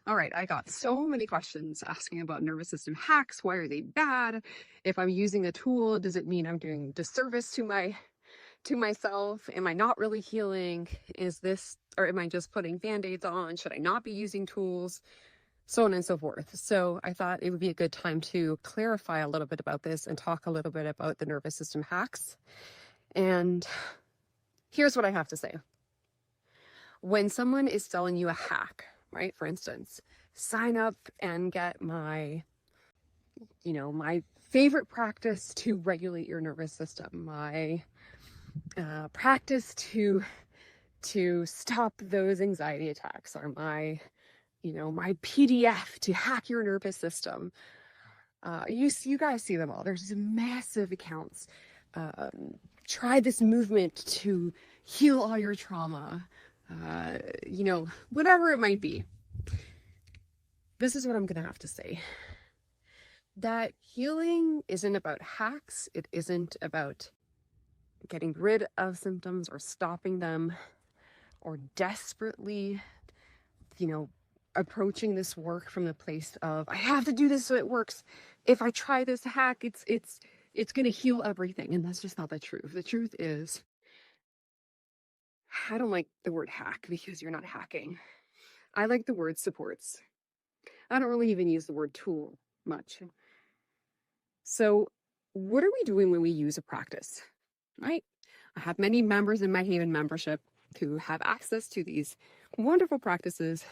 All right, I got so many questions asking about nervous system hacks. Why are they bad? If I'm using a tool, does it mean I'm doing disservice to myself? Am I not really healing? Is this, or am I just putting band-aids on? Should I not be using tools? So on and so forth. So I thought it would be a good time to clarify a little bit about this and talk a little bit about the nervous system hacks. And here's what I have to say. When someone is selling you a hack, right? For instance, sign up and get my favorite practice to regulate your nervous system, my practice to stop those anxiety attacks, or my PDF to hack your nervous system. You guys see them all. There's these massive accounts. Try this movement to heal all your trauma. Whatever it might be. This is what I'm going to have to say. That healing isn't about hacks. It isn't about getting rid of symptoms or stopping them or desperately, approaching this work from the place of, I have to do this so it works. If I try this hack, it's going to heal everything. And that's just not the truth. The truth is, I don't like the word hack because you're not hacking. I like the word supports. I don't really even use the word tool much. So what are we doing when we use a practice, right? I have many members in my Haven membership who have access to these wonderful practices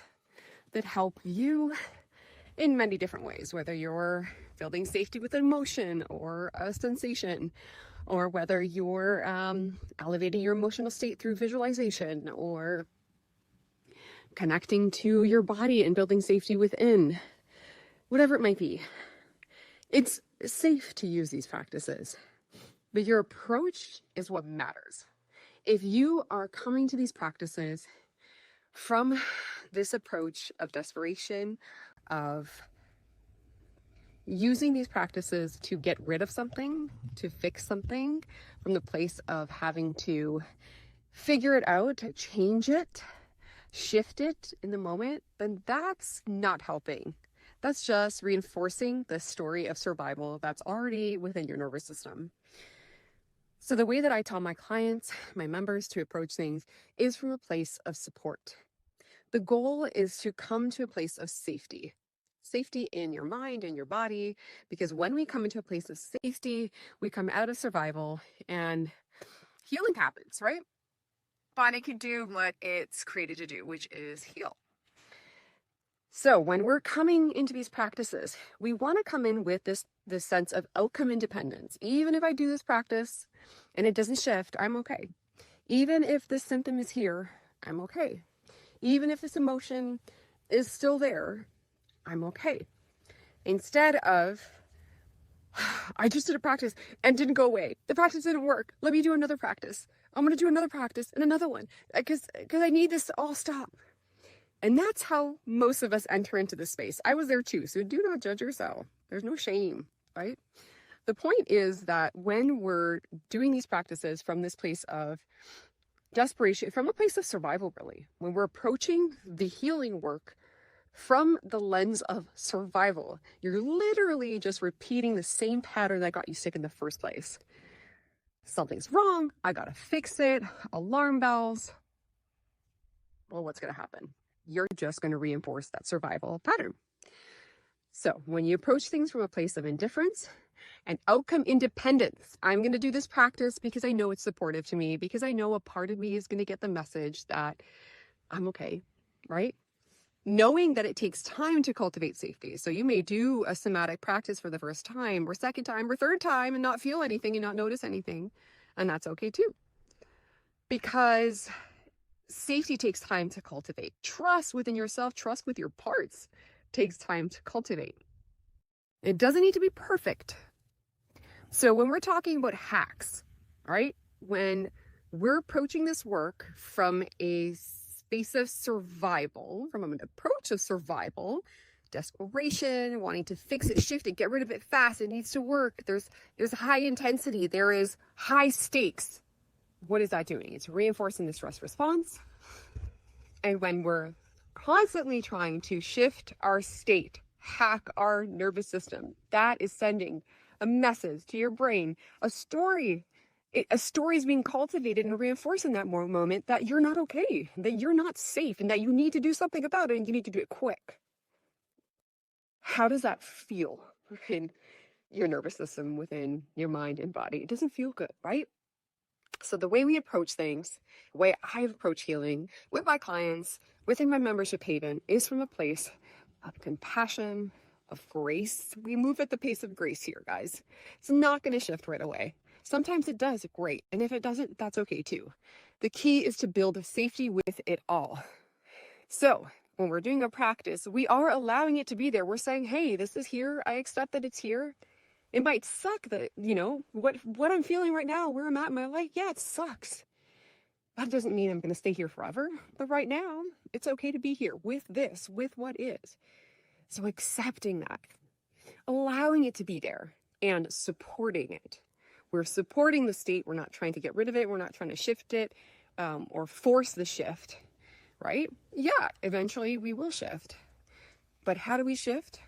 that help you in many different ways, whether you're building safety with emotion or a sensation, or whether you're elevating your emotional state through visualization, or connecting to your body and building safety within, whatever it might be. It's safe to use these practices, but your approach is what matters. If you are coming to these practices from this approach of desperation, of using these practices to get rid of something, to fix something, from the place of having to figure it out, change it, shift it in the moment, then that's not helping. That's just reinforcing the story of survival that's already within your nervous system. So the way that I tell my clients, my members, to approach things is from a place of support. The goal is to come to a place of safety. Safety in your mind and your body, because when we come into a place of safety, we come out of survival and healing happens, right? Body can do what it's created to do, which is heal. So when we're coming into these practices, we want to come in with this sense of outcome independence. Even if I do this practice and it doesn't shift, I'm okay. Even if this symptom is here, I'm okay. Even if this emotion is still there, I'm okay. Instead of, I just did a practice and didn't go away. The practice didn't work. Let me do another practice. I'm going to do another practice and another one because I need this to all stop. And that's how most of us enter into this space. I was there too, so do not judge yourself. There's no shame, right? The point is that when we're doing these practices from this place of desperation, from a place of survival, really, when we're approaching the healing work from the lens of survival, you're literally just repeating the same pattern that got you sick in the first place. Something's wrong, I gotta fix it, alarm bells. Well, what's gonna happen? You're just gonna reinforce that survival pattern. So when you approach things from a place of indifference and outcome independence, I'm gonna do this practice because I know it's supportive to me, because I know a part of me is gonna get the message that I'm okay, right? Knowing that it takes time to cultivate safety. So you may do a somatic practice for the first time or second time or third time and not feel anything and not notice anything. And that's okay too. Because safety takes time to cultivate. Trust within yourself, trust with your parts takes time to cultivate. It doesn't need to be perfect. So when we're talking about hacks, right? When we're approaching this work from a space of survival, from an approach of survival, desperation, wanting to fix it, shift it, get rid of it fast, it needs to work. There's high intensity, there is high stakes. What is that doing? It's reinforcing the stress response. And when we're constantly trying to shift our state, hack our nervous system. That is sending a message to your brain, a story. A story is being cultivated and reinforced in that moment that you're not okay, that you're not safe, and that you need to do something about it, and you need to do it quick. How does that feel in your nervous system, within your mind and body? It doesn't feel good, right? So the way we approach things, the way I approach healing with my clients, within my membership haven, is from a place of compassion, of grace. We move at the pace of grace here, guys. It's not going to shift right away. Sometimes it does, great. And if it doesn't, that's okay too. The key is to build a safety with it all. So when we're doing a practice, we are allowing it to be there. We're saying, hey, this is here. I accept that it's here. It might suck that, what I'm feeling right now, where I'm at in my life. Yeah, it sucks. That doesn't mean I'm going to stay here forever. But right now, it's okay to be here with this, with what is. So accepting that, allowing it to be there, and supporting it. We're supporting the state. We're not trying to get rid of it. We're not trying to shift it or force the shift, right? Yeah, eventually we will shift. But how do we shift?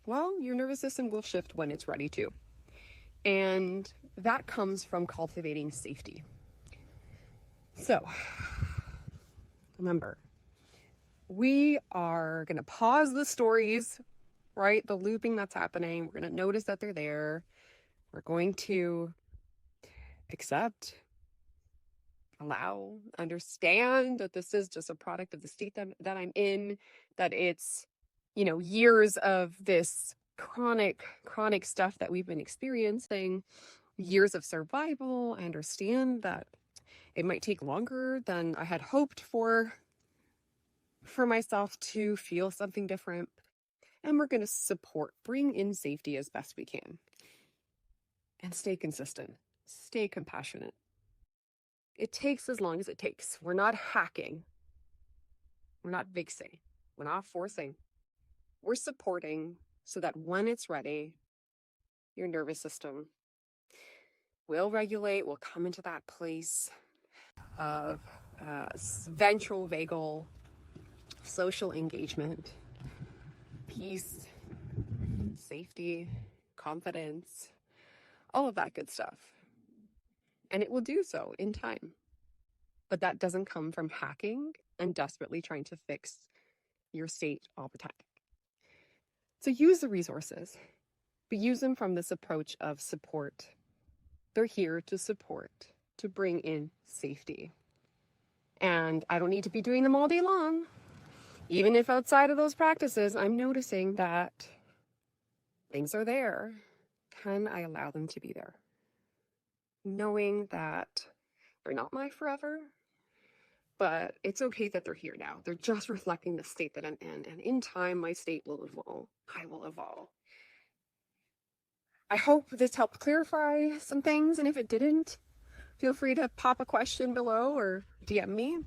Well, your nervous system will shift when it's ready to. And that comes from cultivating safety. So, remember, we are going to pause the stories, right? The looping that's happening. We're going to notice that they're there. We're going to accept, allow, understand that this is just a product of the state that I'm in, that it's, years of this chronic stuff that we've been experiencing, years of survival. I understand that it might take longer than I had hoped for myself to feel something different. And we're going to bring in safety as best we can. And stay consistent, stay compassionate. It takes as long as it takes. We're not hacking. We're not fixing. We're not forcing. We're supporting so that when it's ready, your nervous system will regulate, will come into that place of ventral vagal social engagement, peace, safety, confidence, all of that good stuff. And it will do so in time. But that doesn't come from hacking and desperately trying to fix your state all the time. So use the resources, but use them from this approach of support. They're here to support, to bring in safety. And I don't need to be doing them all day long. Even if outside of those practices, I'm noticing that things are there. Can I allow them to be there? Knowing that they're not my forever, but it's okay that they're here now. They're just reflecting the state that I'm in. And in time, my state will evolve. I will evolve. I hope this helped clarify some things. And if it didn't, feel free to pop a question below or DM me.